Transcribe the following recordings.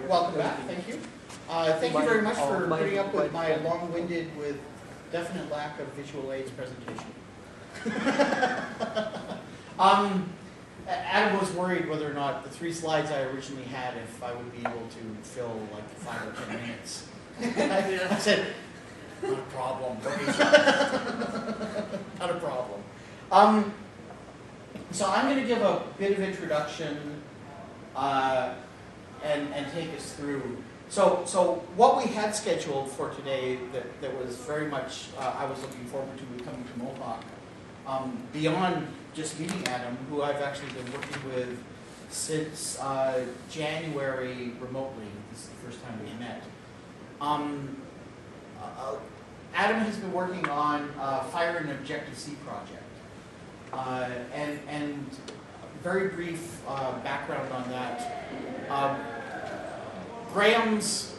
Welcome back, thank you. Thank you very much for putting up with my long-winded with definite lack of visual aids presentation. Adam was worried whether or not the 3 slides I originally had, if I would be able to fill like 5 or 10 minutes. I said, not a problem. Not a problem. So I'm going to give a bit of introduction and take us through. So what we had scheduled for today that was very much I was looking forward to with coming to Mohawk, beyond just meeting Adam, who I've actually been working with since January remotely. This is the first time we met. Adam has been working on FHIR and Objective-C project. And very brief background on that. Graham's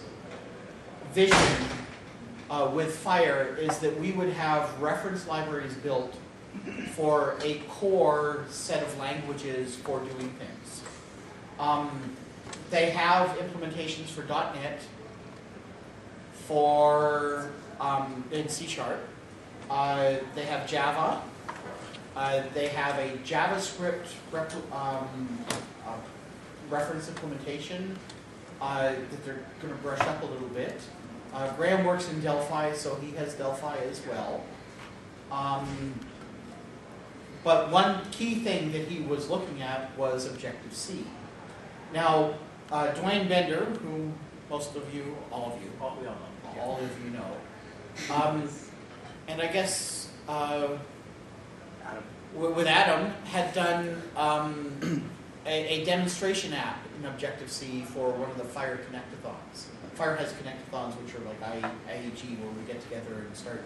vision with FHIR is that we would have reference libraries built for a core set of languages for doing things. They have implementations for .NET, for in C#. They have Java. They have a JavaScript reference implementation that they're going to brush up a little bit. Graham works in Delphi, so he has Delphi as well. But one key thing that he was looking at was Objective-C. Now, Dwayne Bender, who most of you, all of you know, and I guess with Adam, had done a demonstration app in Objective-C for one of the FHIR Connectathons. FHIR has Connectathons, which are like IAG, where we get together and start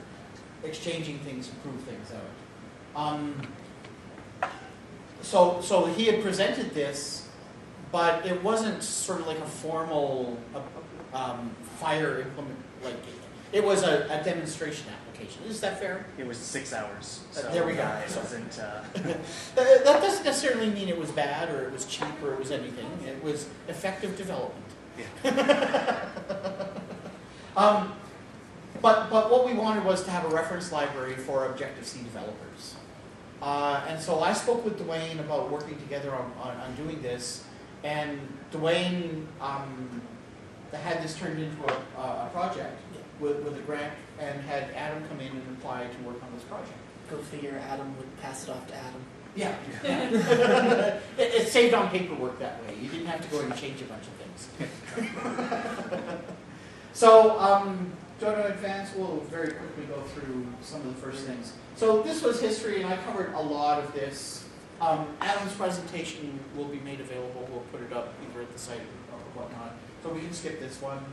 exchanging things, improve things out. So he had presented this, but it wasn't sort of like a formal FHIR implement. Like it was a demonstration application. Is that fair? It was 6 hours. So there we go. It wasn't. That doesn't necessarily mean it was bad or it was cheap or it was anything. It was effective development. Yeah. But what we wanted was to have a reference library for Objective-C developers. And so I spoke with Dwayne about working together on doing this, and Dwayne had this turned into a project with a grant, and had Adam come in and apply to work on this project. Go figure, Adam would pass it off to Adam. Yeah. It saved on paperwork that way. You didn't have to go and change a bunch of things. So, to advance, we'll very quickly go through some of the first things. So this was history, and I covered a lot of this. Adam's presentation will be made available. We'll put it up either at the site or whatnot. So we can skip this one.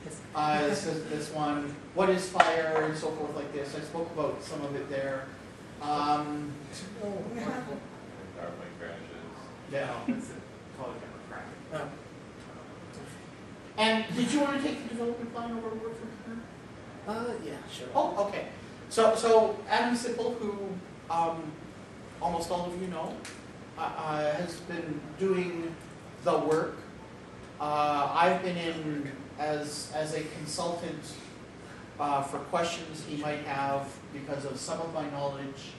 This one, what is FHIR, and so forth like this. I spoke about some of it there. Yeah. And did you want to take the development plan over from here? Yeah, sure. Oh, okay. So Adam Sippel, who almost all of you know, has been doing the work. I've been in as a consultant for questions he might have because of some of my knowledge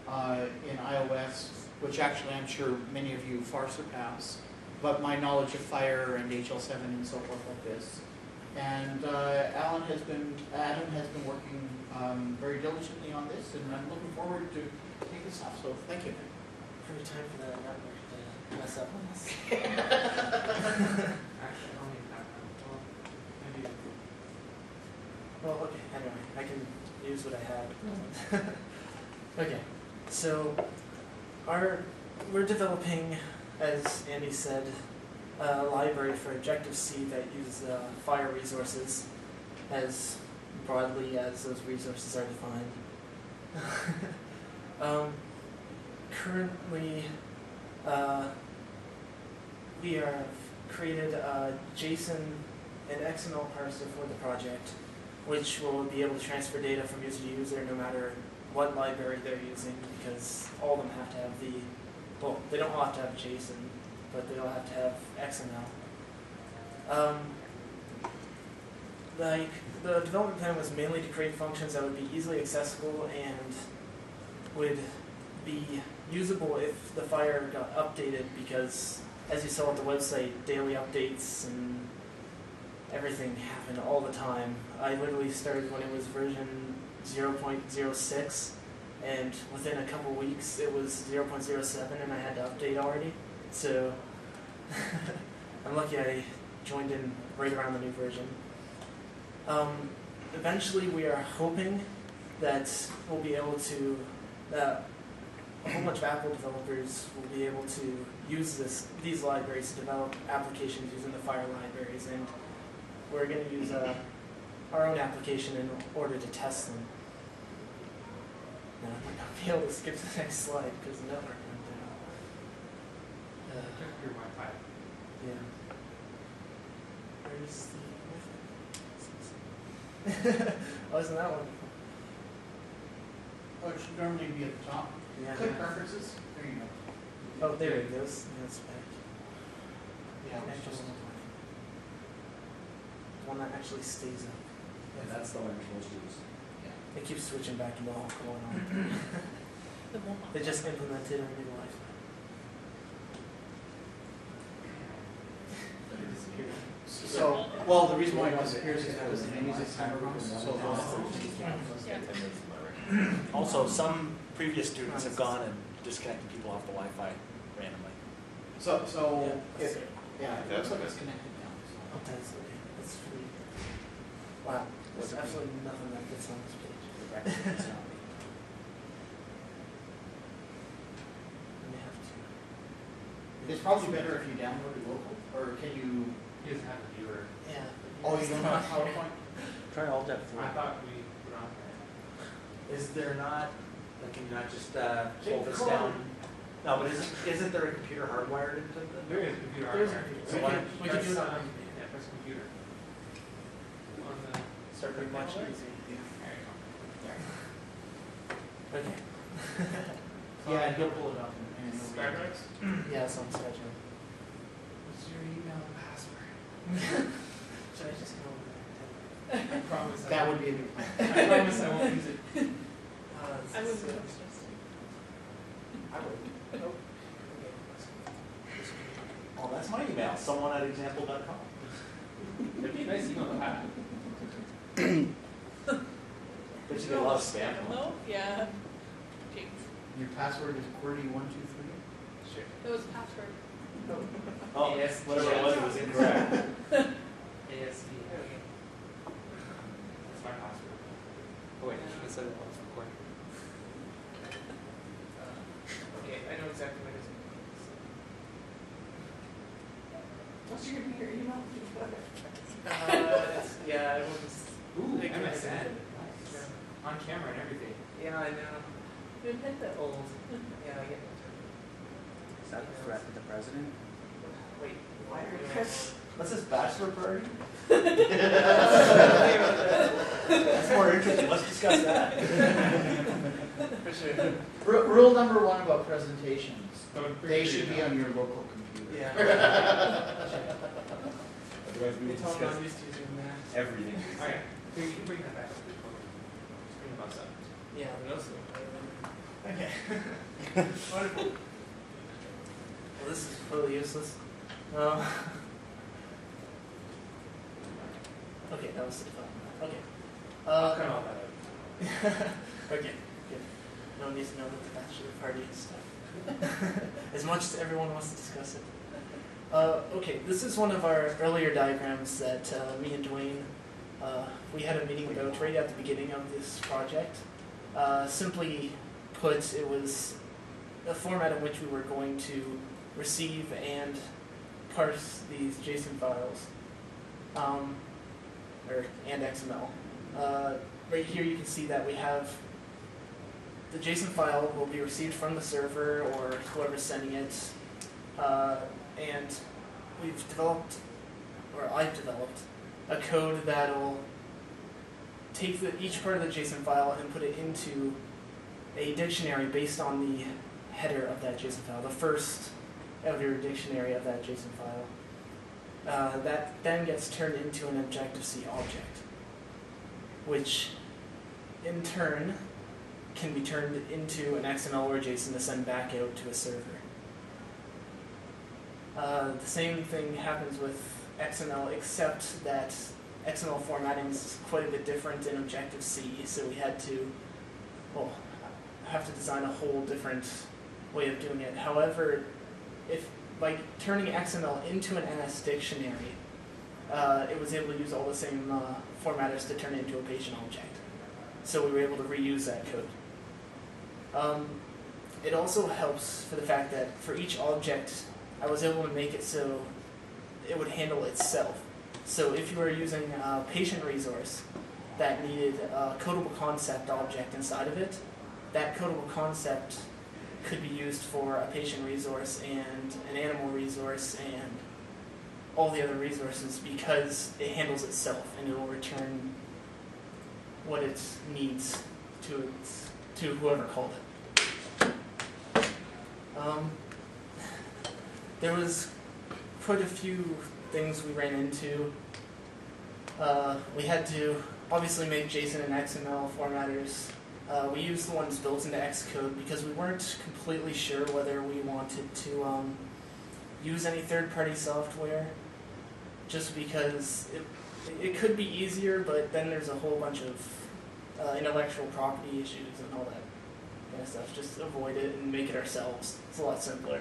in iOS, which actually I'm sure many of you far surpass, but my knowledge of FHIR and HL7 and so forth like this. And Adam has been working very diligently on this, and I'm looking forward to take this off. So thank you. Every time for the network to mess up on this. Well, okay, anyway, I can use what I have. Okay, so we're developing, as Andy said, a library for Objective-C that uses FHIR resources as broadly as those resources are defined. Currently, we have created a JSON and XML parser for the project, which will be able to transfer data from user to user no matter what library they're using, because all of them have to have well, they don't all have to have JSON, but they all have to have XML. Like, the development plan was mainly to create functions that would be easily accessible and would be usable if the FHIR got updated, because as you saw at the website, daily updates and everything happen all the time. I literally started when it was version 0.06, and within a couple weeks it was 0.07 and I had to update already. So I'm lucky I joined in right around the new version. Eventually we are hoping that we'll be able to, a whole bunch of Apple developers will be able to use these libraries to develop applications using the FHIR libraries, and we're going to use our own application in order to test them. Now, I might not be able to skip to the next slide because the network went down. Your Wi-Fi. Yeah. Where's the Wi-Fi? Oh, isn't that one? Oh, it should normally be at the top. Yeah. Click preferences. There you go. Oh, there it goes. Yeah, it's back. Yeah, it's Actual just. one that actually stays up. And that's the one you're supposed to use. It keeps switching back and all going on. They just implemented our new Wi-Fi. So, well, the reason why it disappears is because the music's timer runs. So, Also, some previous students have gone and disconnected people off the Wi-Fi randomly. so Yeah, if, yeah, it looks like it's connected now. Oh, that's okay. That's free. Wow. There's absolutely nothing that fits on this page. And they have to. It's probably better if you download it local, or can you? He doesn't have a viewer. Yeah. Oh, you don't have PowerPoint? Try Alt F3. I thought we put on there. Is there not, like, can you not just pull this down? No, but isn't there a computer hardwired into the? There is a computer There's a hardware. computer. So We can do it on yeah, computer. press computer. On the Start pretty much there easy. you go. Okay. Yeah, and he'll pull it up and it'll be. Starbucks? Yeah, it's on schedule. What's your email and password? Should I just go over there? I promise. That would be a good plan. I promise I won't use it. I was I would. Nope. Oh, that's my email, someone@example.com. It'd be a nice email to have. But you get a lot of spam. Hello? Yeah. James. Your password is QWERTY123. Sure. That was password. Oh, Yes, whatever it was incorrect. ASV. That's my password. Oh wait, I should have said it while I was recording. Okay, I know exactly what it is. What's your email? Yeah, it was. Ooh, They can MSN. send it. Nice. On camera and everything. Yeah, I know. Didn't hit that. Old. Yeah, I get it. Is that a threat to the president? Wait, Why are you What's this bachelor party? That's That's more interesting, let's discuss that. For sure. Rule number one about presentations, Don't they should be on your local computer. Yeah. Otherwise, we will It's all discuss not used to using that. everything. Alright, so you can bring that back. Just bring the bus up. Yeah, but also. Okay. Wonderful. Well, this is totally useless. Okay, that was the fun. Okay. I'll cut all that out. Okay, good. No one needs to know that the bachelor party and stuff. As much as everyone wants to discuss it. Okay, this is one of our earlier diagrams that me and Dwayne, we had a meeting about right at the beginning of this project. Simply put, it was a format in which we were going to receive and parse these JSON files, and XML. Right here you can see that we have the JSON file will be received from the server or whoever's sending it, and we've developed, or I've developed, a code that'll take each part of the JSON file and put it into a dictionary based on the header of that JSON file, the first of your dictionary of that JSON file. that then gets turned into an Objective-C object, which in turn can be turned into an XML or JSON to send back out to a server. The same thing happens with XML, except that XML formatting is quite a bit different in Objective-C, so we had to, well, have to design a whole different way of doing it. However, if by turning XML into an NS dictionary, it was able to use all the same formatters to turn it into a patient object. So we were able to reuse that code. It also helps for the fact that for each object, I was able to make it so it would handle itself. So if you were using a patient resource that needed a codable concept object inside of it, that codable concept could be used for a patient resource and an animal resource and all the other resources, because it handles itself and it will return what it needs to whoever called it. There was quite a few things we ran into. We had to obviously make JSON and XML formatters. We used the ones built into Xcode because we weren't completely sure whether we wanted to use any third-party software, just because it could be easier, but then there's a whole bunch of intellectual property issues and all that kind of stuff. Just avoid it and make it ourselves. It's a lot simpler.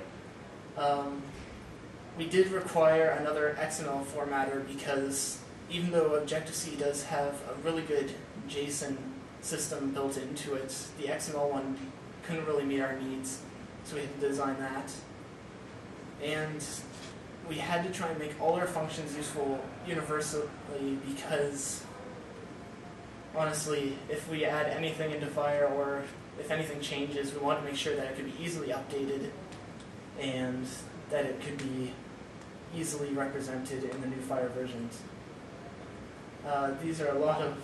We did require another XML formatter because even though Objective-C does have a really good JSON system built into it, the XML one couldn't really meet our needs, so we had to design that. And we had to try and make all our functions useful universally because, honestly, if we add anything into FHIR or if anything changes, we wanted to make sure that it could be easily updated and that it could be easily represented in the new FHIR versions. These are a lot of...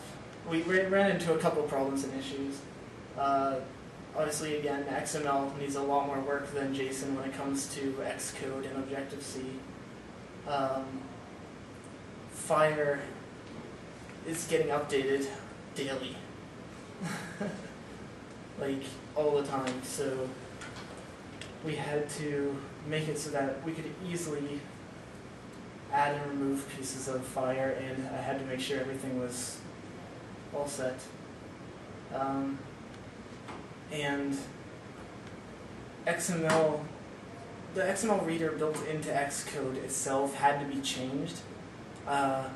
We ran into a couple problems and issues. Obviously, again, XML needs a lot more work than JSON when it comes to Xcode and Objective-C. FHIR is getting updated daily. Like, all the time. So we had to make it so that we could easily add and remove pieces of FHIR, and I had to make sure everything was all set. And XML, the XML reader built into Xcode itself had to be changed. I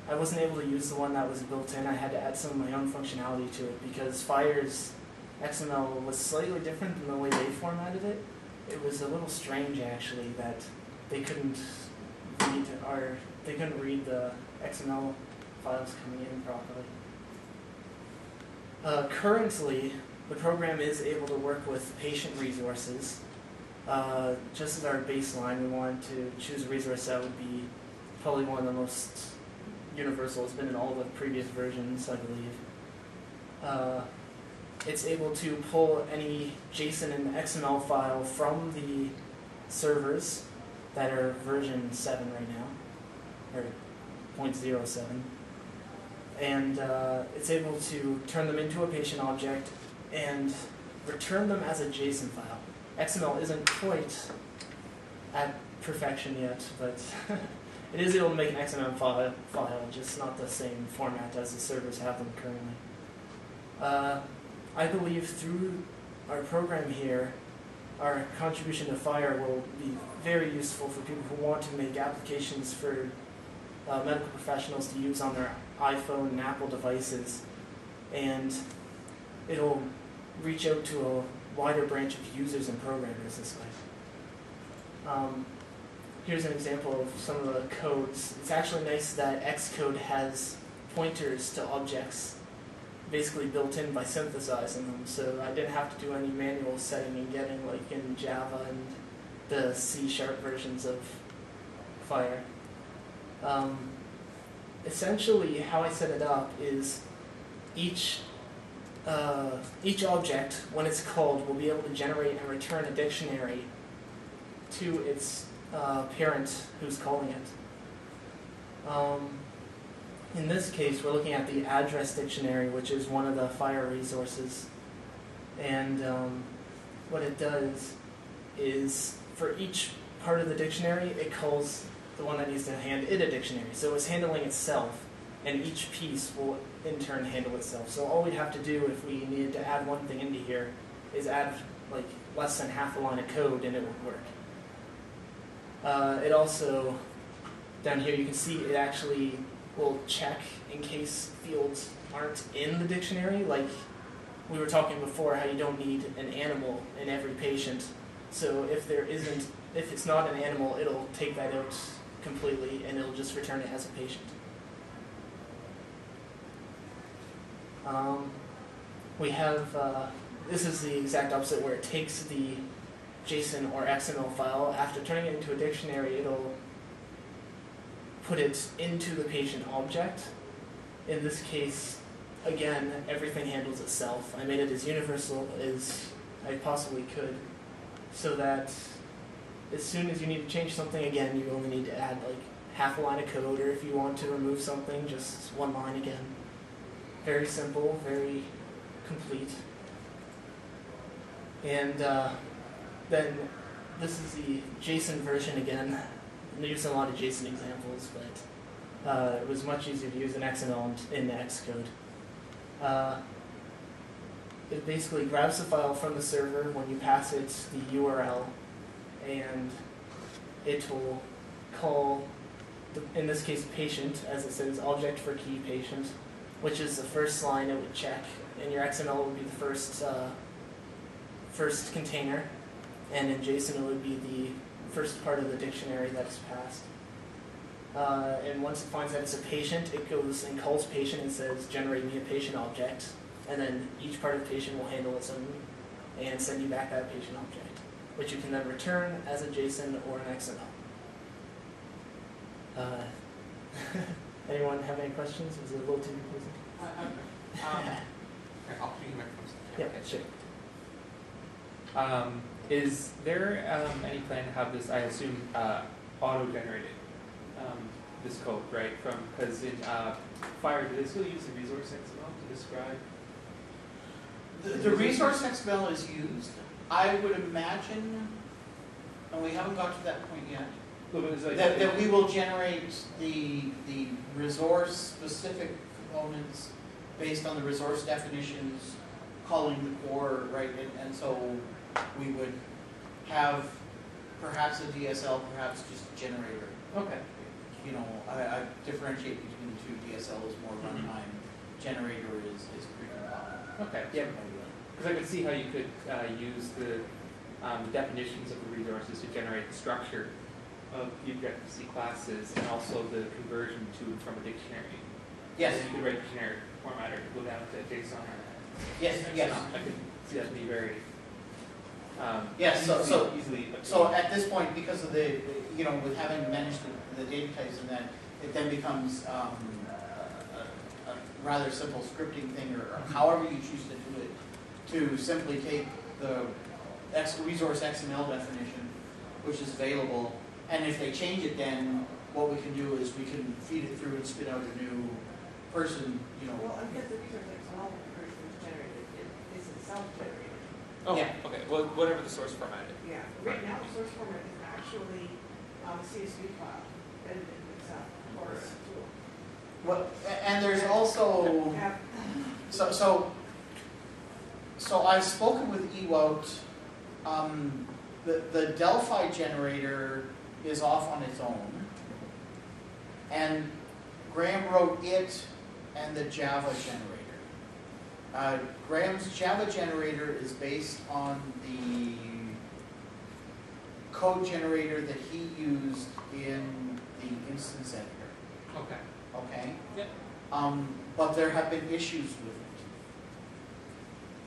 wasn't able to use the one that was built in. I had to add some of my own functionality to it because FHIR's XML was slightly different than the way they formatted it. It was a little strange, actually, that they couldn't read the XML files coming in properly. Currently, the program is able to work with patient resources. Just as our baseline, we wanted to choose a resource that would be probably one of the most universal. It's been in all the previous versions, I believe. It's able to pull any JSON and XML file from the servers that are version 7 right now, or 0.07. And it's able to turn them into a patient object and return them as a JSON file. XML isn't quite at perfection yet, but it is able to make an XML file, just not the same format as the servers have them currently. I believe through our program here, our contribution to FHIR will be very useful for people who want to make applications for medical professionals to use on their iPhone and Apple devices, and it'll reach out to a wider branch of users and programmers this way. Here's an example of some of the codes. It's actually nice that Xcode has pointers to objects basically built in by synthesizing them, so I didn't have to do any manual setting and getting like in Java and the C# versions of FHIR. Essentially, how I set it up is each object, when it's called, will be able to generate and return a dictionary to its parent who's calling it. In this case, we're looking at the address dictionary, which is one of the FHIR resources. And what it does is, for each part of the dictionary, it calls the one that needs to hand it a dictionary. So it's handling itself, and each piece will in turn handle itself. So all we'd have to do if we needed to add one thing into here is add like less than half a line of code and it would work. It also, down here you can see it actually will check in case fields aren't in the dictionary. Like we were talking before, how you don't need an animal in every patient. So if it's not an animal, it'll take that out completely and it'll just return it as a patient. We have, this is the exact opposite, where it takes the JSON or XML file. After turning it into a dictionary, it'll put it into the patient object. In this case, again, everything handles itself. I made it as universal as I possibly could, so that as soon as you need to change something, again, you only need to add like half a line of code, or if you want to remove something, just one line again. Very simple, very complete. And then this is the JSON version again. I'm using a lot of JSON examples, but it was much easier to use an XML in Xcode. It basically grabs the file from the server when you pass it the URL, and it will call, in this case, patient, as it says, object for key patient, which is the first line it would check, and your XML would be the first container, and in JSON it would be the first part of the dictionary that's passed. And once it finds that it's a patient, it goes and calls patient and says, generate me a patient object, and then each part of the patient will handle its own and send you back that patient object, which you can then return as a JSON or an XML. Anyone have any questions? Was it a little too confusing? I'll put you microphones. Yeah, sure. Is there any plan to have this, I assume, auto-generated, this code, right? Because in FHIR, do they still use the resource XML to describe? The resource XML is used. I would imagine, and we haven't got to that point yet, that we will generate the resource-specific components based on the resource definitions, calling the core, right? And so we would have perhaps a DSL, perhaps just a generator. Okay. You know, I differentiate between the two. DSL is more runtime. Generator is pre-compiled. Okay. Yeah. Because I could see how you could use the definitions of the resources to generate the structure of the Objective-C classes, and also the conversion to and from a dictionary. Yes. So you could write the generic format or go down to JSON. Yes. Yes. I could see that to be very yes. easily. So at this point, because of the with having managed the data types and that, it then becomes a rather simple scripting thing, or however you choose to do it, to simply take the resource XML definition, which is available, and if they change it, then what we can do is we can feed it through and spit out a new person, Well, I guess the resource XML version is generated, it isn't self-generated. Oh, Yeah. okay. Well, whatever the source format is. Yeah, right now the source format is actually a CSV file, edited itself, or a tool. What, and there's also so I've spoken with EWOUT. The Delphi generator is off on its own, and Graham wrote it and the Java generator. Graham's Java generator is based on the code generator that he used in the instance editor. Okay. Okay? Yep. But there have been issues with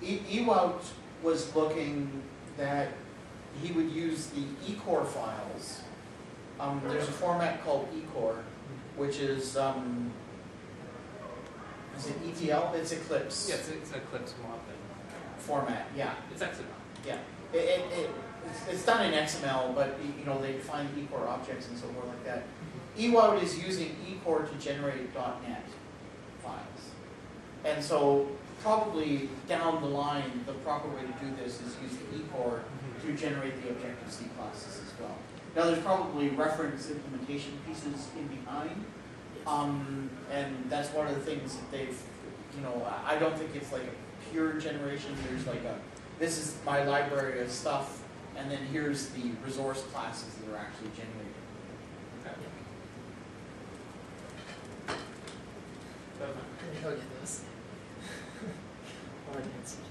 it. EWOUT was looking that he would use the eCore files. There's a format called eCore, which is it ETL? It's Eclipse. Yes, it's an Eclipse more often. Format, yeah. It's XML. Yeah. It's done in XML, but they define eCore objects and so forth like that. eWout is using eCore to generate .NET files. And so probably down the line, the proper way to do this is using eCore to generate the Objective-C classes as well. Now there's probably reference implementation pieces in behind, and that's one of the things that they've, I don't think it's like a pure generation. There's like this is my library of stuff, and then here's the resource classes that are actually generated. I'll get those. Already answered.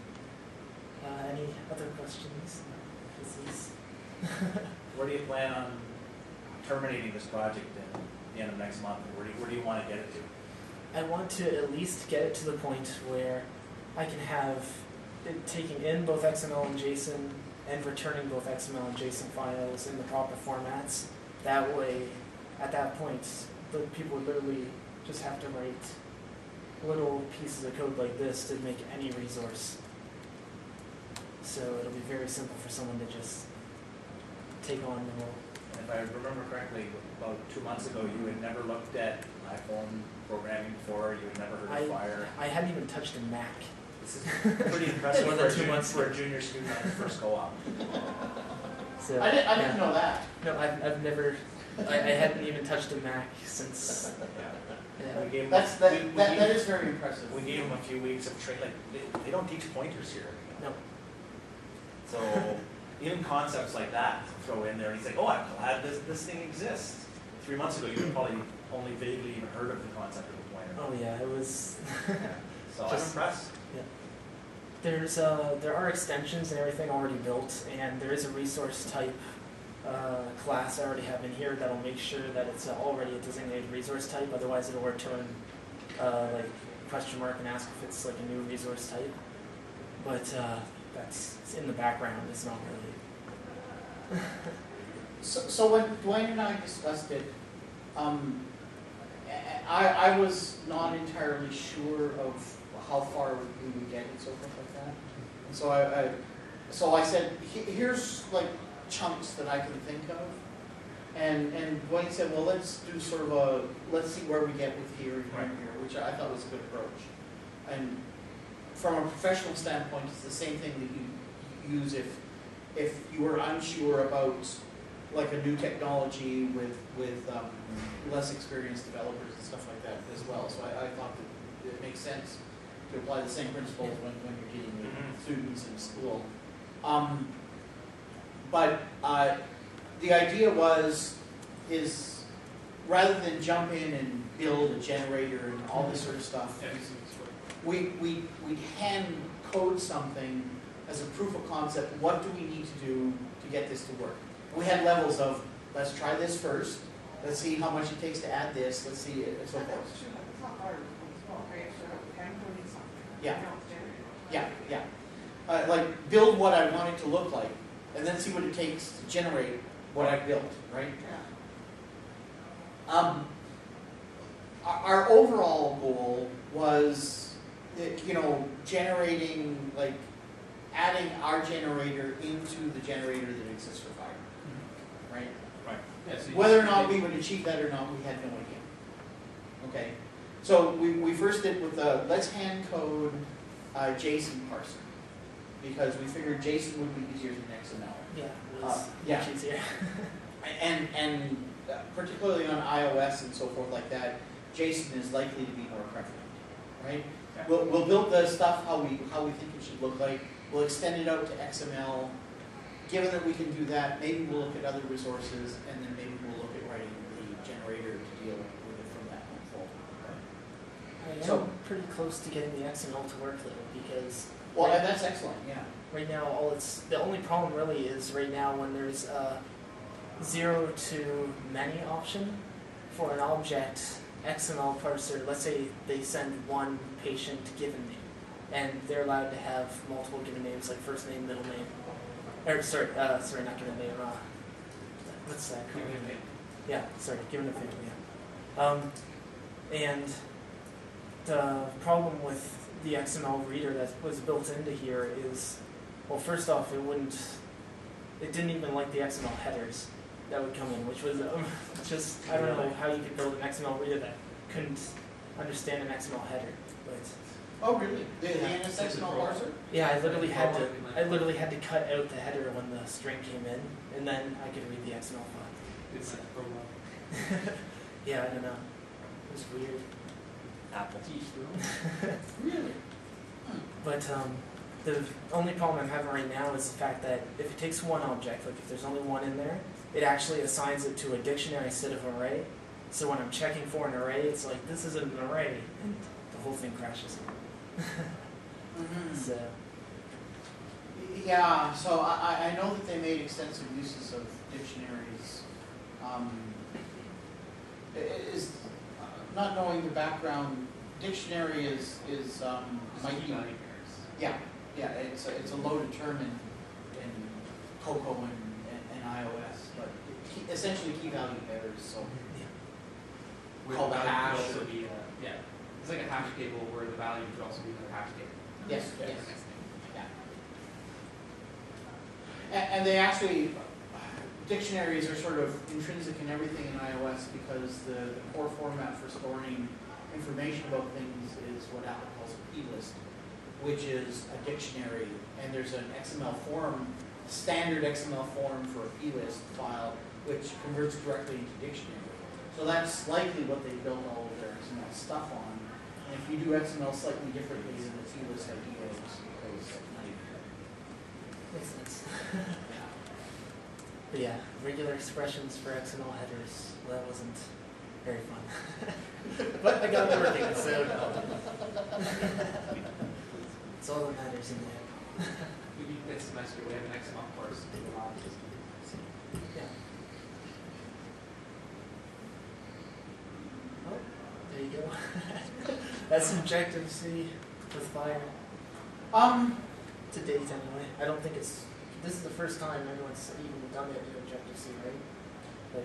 Any other questions? This is Where do you plan on terminating this project in the end of next month? Where do you want to get it to? I want to at least get it to the point where I can have it taking in both XML and JSON and returning both XML and JSON files in the proper formats. That way, at that point, the people would literally just have to write little pieces of code like this to make any resource. So it'll be very simple for someone to just take on the role. And if I remember correctly, about 2 months ago, you had never looked at iPhone programming before. You had never heard of FHIR. I hadn't even touched a Mac. This is pretty impressive More for, than 2 months. for a junior student on his first co-op. So, I didn't know that. No, I've never. I hadn't even touched a Mac since. Yeah. We gave him, That is very impressive. we gave him a few weeks of training. Like, they don't teach pointers here. No. So even concepts like that throw in there. And he's like, oh, I'm glad this thing exists. 3 months ago, you had probably only vaguely even heard of the concept of a pointer. Oh yeah, it was. So I'm impressed. There are extensions and everything already built, and there is a resource type class I already have in here that'll make sure that it's already a designated resource type. Otherwise, it'll return like question mark and ask if it's like a new resource type. But that's it's in the background. It's not really. So when Dwayne and I discussed it, I was not entirely sure of how far we would get and so forth like that. And so I said, here's like chunks that I can think of. And Dwayne said, well, let's do sort of let's see where we get with here and here and here, which I thought was a good approach. And from a professional standpoint, it's the same thing that you use if you were unsure about like a new technology with less experienced developers and stuff like that as well. So I thought that it makes sense to apply the same principles when you're dealing with students in school. But the idea is rather than jump in and build a generator and all this sort of stuff, we hand code something as a proof of concept. What do we need to do to get this to work? We had levels of, let's try this first, let's see how much it takes to add this, let's see it, and so That forth. was true. It's not hard. It's not very actually handcoding something. Yeah. You know, it's generated. Yeah. Like build what I want it to look like, and then see what it takes to generate what I built, right? Yeah. Our overall goal was, generating, like, adding our generator into the generator that exists for FHIR, right? Right. Yeah, so you Whether or just- not we would achieve that or not, we had no idea. Okay, so we first did with let's hand code JSON parser, because we figured JSON would be easier than XML. Yeah, it was yeah. much easier. And particularly on iOS and so forth like that, JSON is likely to be more prevalent, right? Yeah. We'll build the stuff how we think it should look like. We'll extend it out to XML. Given that we can do that, maybe we'll look at other resources, and then maybe we'll look at writing the generator to deal with it from that point forward. I am So- pretty close to getting the XML to work though, because Well, and that's excellent, yeah. right now the only problem really is right now when there's a 0 to many option for an object XML parser. Let's say they send one patient given name, and they're allowed to have multiple given names like first name, middle name, or sorry, not given name. What's that? Yeah, sorry, given a family. Yeah. And the problem with the XML reader that was built into here is, well, first off, it didn't even like the XML headers. that would come in, which was just, I don't know how you could build an XML reader that couldn't understand an XML header, but Oh, really? The NSXML parser? yeah, I literally had to cut out the header when the string came in, and then I could read the XML file. It's like prologue. Yeah, I don't know. It was weird. Apple. Really? But the only problem I'm having right now is the fact that if it takes one object, like if there's only one in there, it actually assigns it to a dictionary instead of an array. So when I'm checking for an array, it's like, this isn't an array, and the whole thing crashes. Mm-hmm. So, Yeah, so I know that they made extensive uses of dictionaries. Is not knowing the background, dictionary is might be, yeah, it's a loaded term in Cocoa and iOS, but essentially key value pairs. So Where called the a value hash could also or- be it's like a hash table where the value could also be another hash table. yes, Yeah, yes. the next thing. And they actually, dictionaries are sort of intrinsic in everything in iOS because the core format for storing information about things is what Apple calls a plist, which is a dictionary, and there's an XML form, standard XML form for a plist file, which converts directly into dictionary. So that's likely what they built all of their XML stuff on. And if you do XML slightly differently than the plist idea is because makes sense. But yeah, regular expressions for XML headers, well, that wasn't very fun. But I got it working, so it's all that matters in the end. Maybe this semester we have an XML course. Yeah. Oh, there you go. That's Objective C with FHIR. To date, anyway. I don't think it's. This is the first time anyone's even done it in Objective C, right?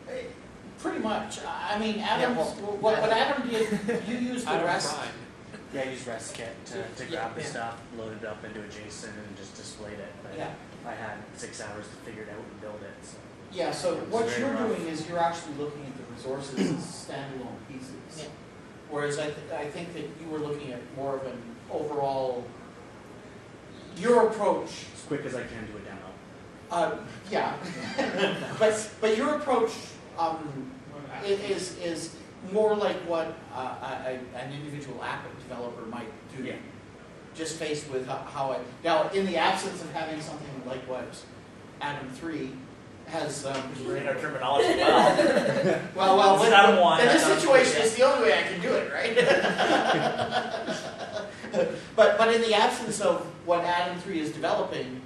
Like, pretty much. I mean, Adam, Yeah, what Adam did, you used the rest. Yeah, I used RESTKit to Yeah, grab the yeah. stuff, load it up into a JSON, and just displayed it. But Yeah. I had 6 hours to figure it out and build it. So. Yeah, so It was what very you're rough. doing is you're actually looking at the resources as standalone pieces. Yeah. Whereas I think that you were looking at more of an overall, your approach, As quick as I can do a demo. yeah. but your approach is more like what an individual app developer might do. Yeah. Just faced with how it, now in the absence of having something like what Adam 3 has, We're in our terminology well. well, It's Adam 1. in this Adam situation, 3, it's the only way I can do it, right? but in the absence of what Adam 3 is developing,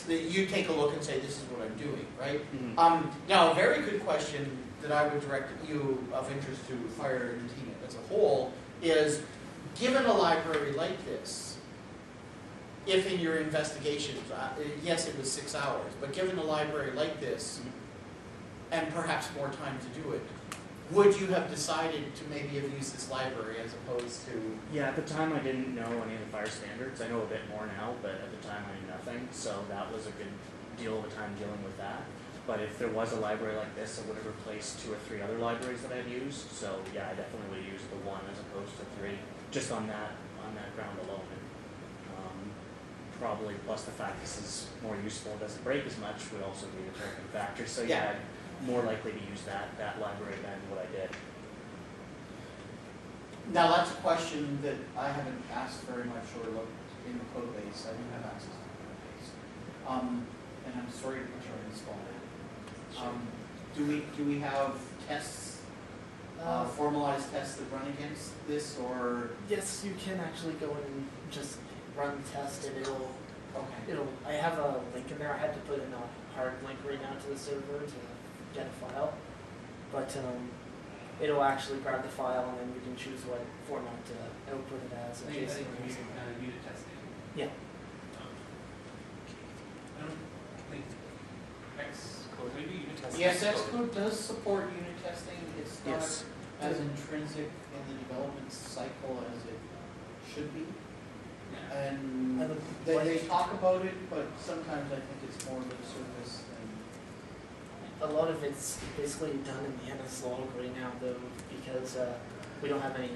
you take a look and say, this is what I'm doing, right? Mhm. Now, a very good question that I would direct you of interest to FHIR and the team as a whole is, given a library like this, if in your investigations, yes, it was 6 hours, but given a library like this, and perhaps more time to do it, would you have decided to maybe have used this library as opposed to? Yeah, at the time I didn't know any of the FHIR standards. I know a bit more now, but at the time I knew nothing. So that was a good deal of a time dealing with that. But if there was a library like this, it would have replaced 2 or 3 other libraries that I've used. So yeah, I definitely would have used the 1 as opposed to 3, just on that ground alone. And, probably plus the fact this is more useful, it doesn't break as much, would also be a determining factor. So yeah, I'm more likely to use that library than what I did. Now that's a question that I haven't asked very much or looked in the code base. I don't have access to the code base. And I'm sorry to put you on the spot. Do we have tests, formalized tests that run against this, or? yes, you can actually go in and just run the test, and Okay. I have a link in there. I had to put in a hard link right now to the server to get a file, but it'll actually grab the file, and then you can choose what format to output it as. I think JSON or we something. unit testing. Yeah. I don't think Xcode, maybe unit testing. Yes, Xcode does support unit testing. It's not Yes. as intrinsic in the development cycle as it should be. Yeah. And I would they like- talk about it, but sometimes I think it's more lip service than. a lot of it's basically done in the MS log right now, though, because we don't have any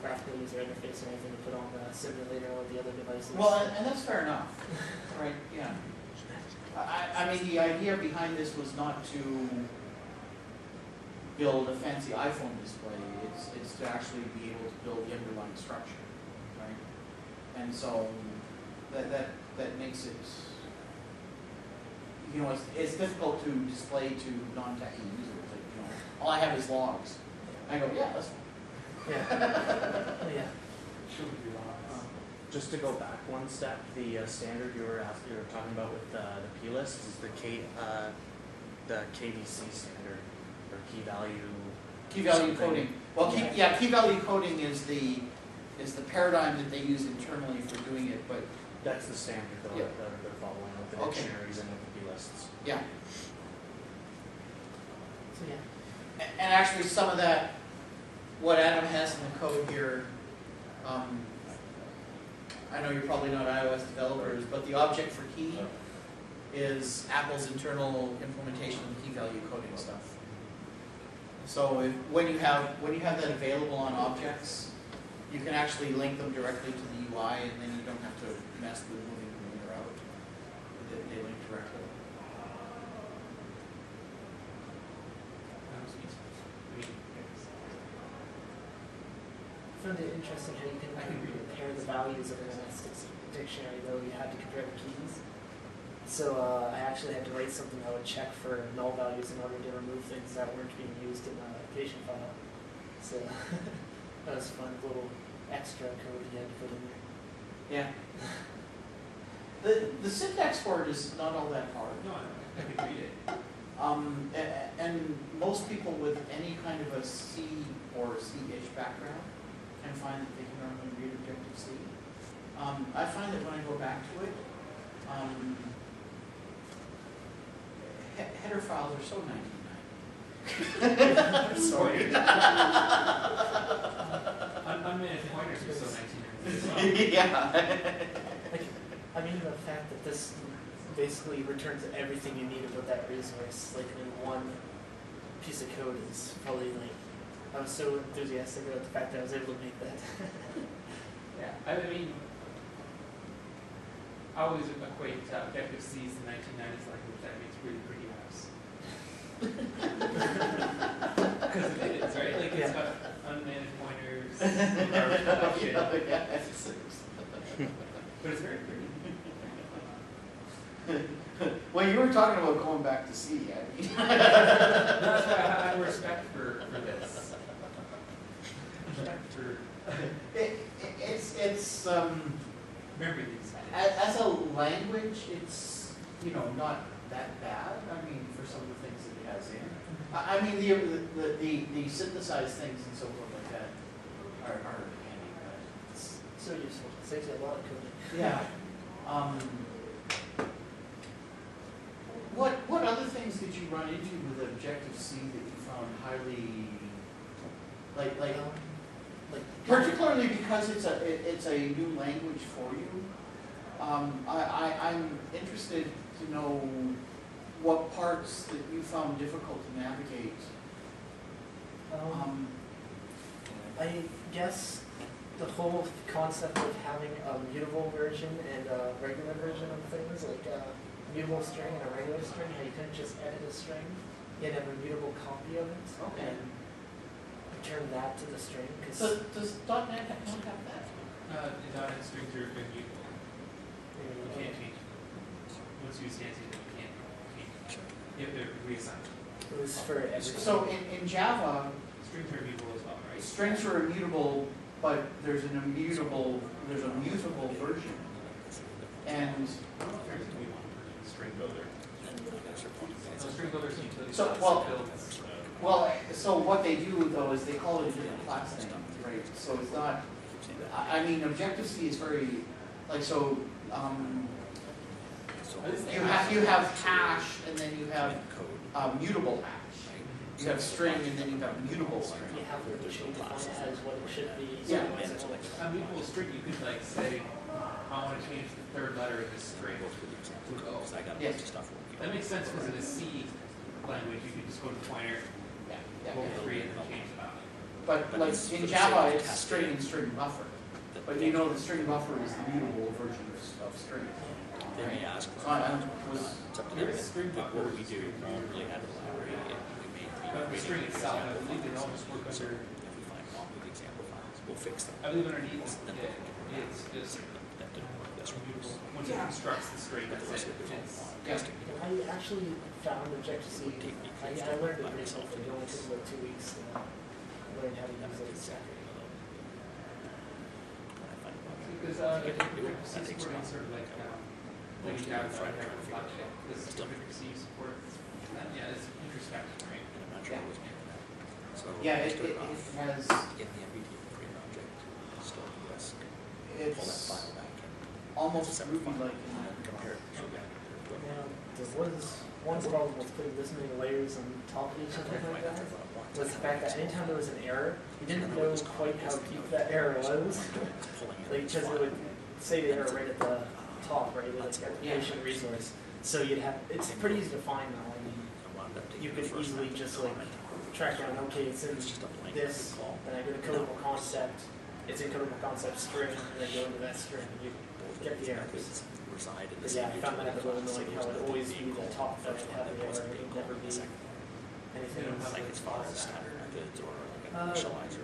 graphical user interface or anything to put on the simulator or the other devices. Well, and that's fair enough, right? Yeah. I mean, the idea behind this was not to build a fancy iPhone display. It's to actually be able to build the underlying structure, right? And so that makes it, you know, it's difficult to display to non-techy users. Like, you know, all I have is logs. I go, yeah, that's fine. Yeah. Oh, yeah. Just to go back one step, the standard you were talking about with the plist is the KVC standard, or key value. Key value something. coding. Well, key value coding is the paradigm that they use internally for doing it, but That's the standard though, Yeah. that they're following with the Okay. dictionaries and with the p-lists. yeah. So yeah. And actually, some of that, what Adam has in the code here, I know you're probably not iOS developers, but the object for key is Apple's internal implementation of key value coding stuff. So when you have that available on objects, you can actually link them directly to the UI, and then you don't have to mess with moving them in or out. They link directly. I found it interesting how you can compare the values of an MS dictionary, though you had to compare the keys. So I actually had to write something that would check for null values in order to remove things that weren't being used in the application file. So that was fun, little extra code you had to put in there. Yeah. The syntax for it is not all that hard. No, I can read it. And most people with any kind of a C or C-ish background can find that they can normally read Objective-C. I find that when I go back to it, header files are so 1990. I'm sorry. Unmanaged pointers are so 1990 as well. Yeah. I mean, the fact that this basically returns everything you need about that resource, like in one piece of code, is probably like, I was so enthusiastic about the fact that I was able to make that. Yeah, I mean, I always equate Objective-C to the 1990s language that makes really pretty apps. Because it is, right? Like, it's got unmanaged pointers, garbage collection, but it's very pretty. Well, you were talking about going back to C, I mean. That's why I have respect for this. Respect for It's memory these. as a language, it's, you know, not that bad. I mean, for some of the things that it has in. I mean, the synthesized things and so forth like that are handy, but It's so useful. It saves you a lot of coding. yeah. What other things did you run into with Objective-C that you found highly, like particularly because it's a new language for you? I'm interested to know what parts that you found difficult to navigate. I guess the whole concept of having a mutable version and a regular version of things, like a mutable string and a regular string, how you couldn't just edit a string, you had to have a mutable copy of it, Okay. and return that to the string. So does .NET not have that? .NET strings are immutable. You can't change them. Once you instantiate them, you can't change them. You have to reassign them. It was for everything. So in Java, Strings are immutable as well, right? strings are immutable, but there's a mutable version. And String builder. So string builders are utility So, class well- builds. so what they do though is they call it a different class name, right? So it's not. I mean, Objective-C is very like so. You have hash and then you have mutable hash. You have string and then you have mutable string. You have to change it as what it should be. Yeah. A mutable string, you could like say, I want to change the third letter of this string to O. Yes. That makes sense because in a C, language, you can just go to the pointer, Yeah. roll 3 and then change it up. But like in Java, it's string and string buffer. But you know the string buffer is the mutable version of string. Then we ask, So I was, it's up to them, but what we do, we don't really have a library, and we may But the string itself, I believe they all just work so under, if we find wrong with the example files, we'll fix them. I believe underneath it's just That didn't work, that's what we use. once it constructs the string, But the that's rest it. of it is all It's- Yeah. testing. I actually found Objective-C, I learned it pretty quickly, it only took about 2 weeks to learn how to use it exactly. Because Objective-C support is sort of like, when you have project, this Objective-C support, yeah, it's introspective, right? And I'm not sure what was being that. So yeah, we it started off has, in the MBT create an object, still US, pull that it's file back and almost separate file, Ruby-like and then compare it to that. Now, there was one problem with putting this many layers on top of each other like that, was the fact that anytime there was an error, you didn't know quite how deep that error was. Like, because it would say the error right at the top, right, like application resource. So you'd have, it's pretty easy to find now. I mean, you could easily just like track down, okay, it's in this, then I go to codable concept, it's in codable concept string, and then go into that string, and you get the errors. But yeah, I found that a little annoying how it would always be the top that would have the error, it would never be anything else. Like as far as standard methods or like an Uh, initializer.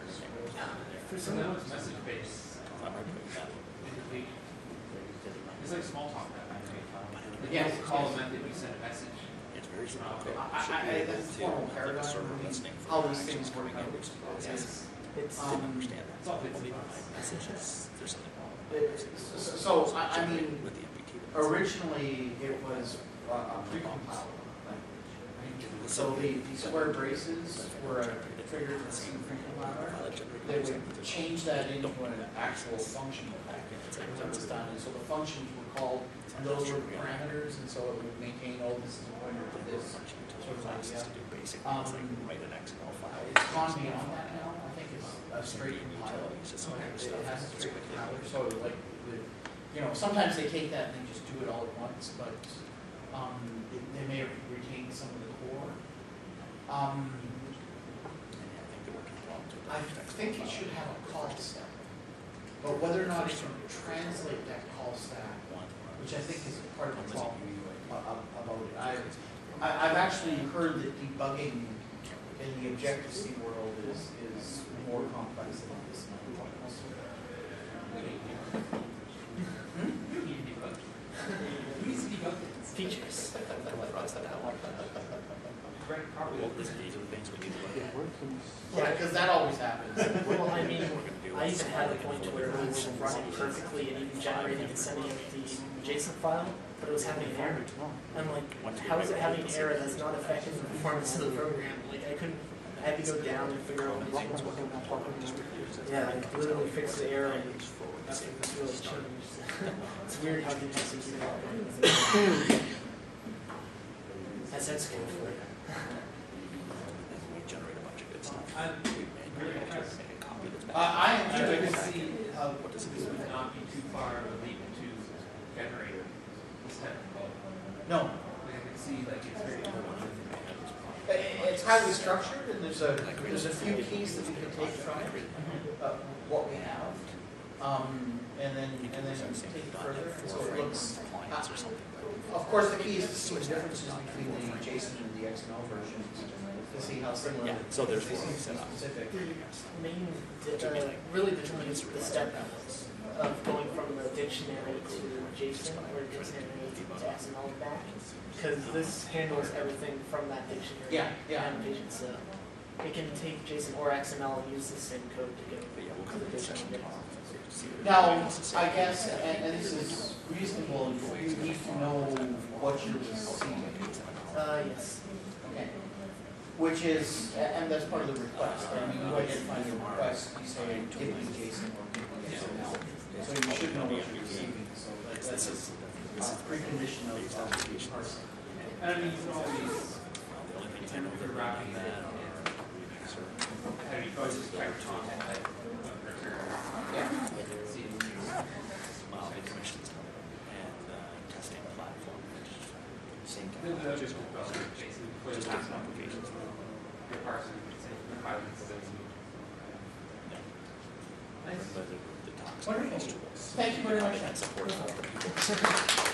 For So some, now it's message-based I'm not putting that. indication. It's like small talk that way. Like Yeah. you call a method, you send a message. It's very simple. that's the formal paradigm of how these things work out. It's, it's, Didn't understand that. it's all bits and Only bytes. my messages, there's something wrong. So, I mean, With the MBT. originally it was a precompiled language. So the square braces were a trigger to the precompiler. They would change that into an actual function that was done. And so the functions were called, and those were parameters, and so it would maintain, oh, this is a pointer to this sort of idea. Write an XML file. It's gone beyond that now. I think it's a straight compiler. It has a straight compiler, so like, sometimes they take that and they just do it all at once, but they may have retained some of the core. I think it should have a call stack, but whether or not it can translate that call stack, which I think is part of the problem about it. I've actually heard that debugging in the Objective-C world is more complex than this. features. Yeah, because that always happens. Well, I mean, I even had a point where it was running perfectly and even generating and sending out the JSON file, but it was having an error. I'm like, how is it having an error that's not affecting the performance of the program? Like, I had to go down and figure out what was going on. Yeah, I literally fixed the error and nothing was really changed. It's weird how the message is not. That's good for it. Generate a bunch of good stuff. I'm really impressed. I I enjoy could it. see how this would not be too far of a leap to generate this type of code. No, Like I could see like it's very it's highly structured, and there's a few keys that we can take from what we have, and then take it further. And so it looks. Of course, the key is to see the differences between the JSON and the XML versions to see how similar. Yeah, so there's they seem one to set be up. specific. Main really determines the step of going from the dictionary to JSON or dictionary to XML and back, because this handles everything from that dictionary Yeah. annotation. So it can take JSON or XML and use the same code to get to the dictionary. Now, I guess, and this is reasonable, you need to know what you're receiving. Yes. Okay. Which is, and that's part of the request. I mean, you identify your request, you say, give me JSON or give me XML. So you should know what you're receiving. So that's a precondition of parsing. And I mean, you can always, if you're wrapping it in, how you probably just check the content type of return. Yeah. See if The commissions and testing platform. Same the basically, before the last one. Wonderful. tools. Thank you very much. And support for people.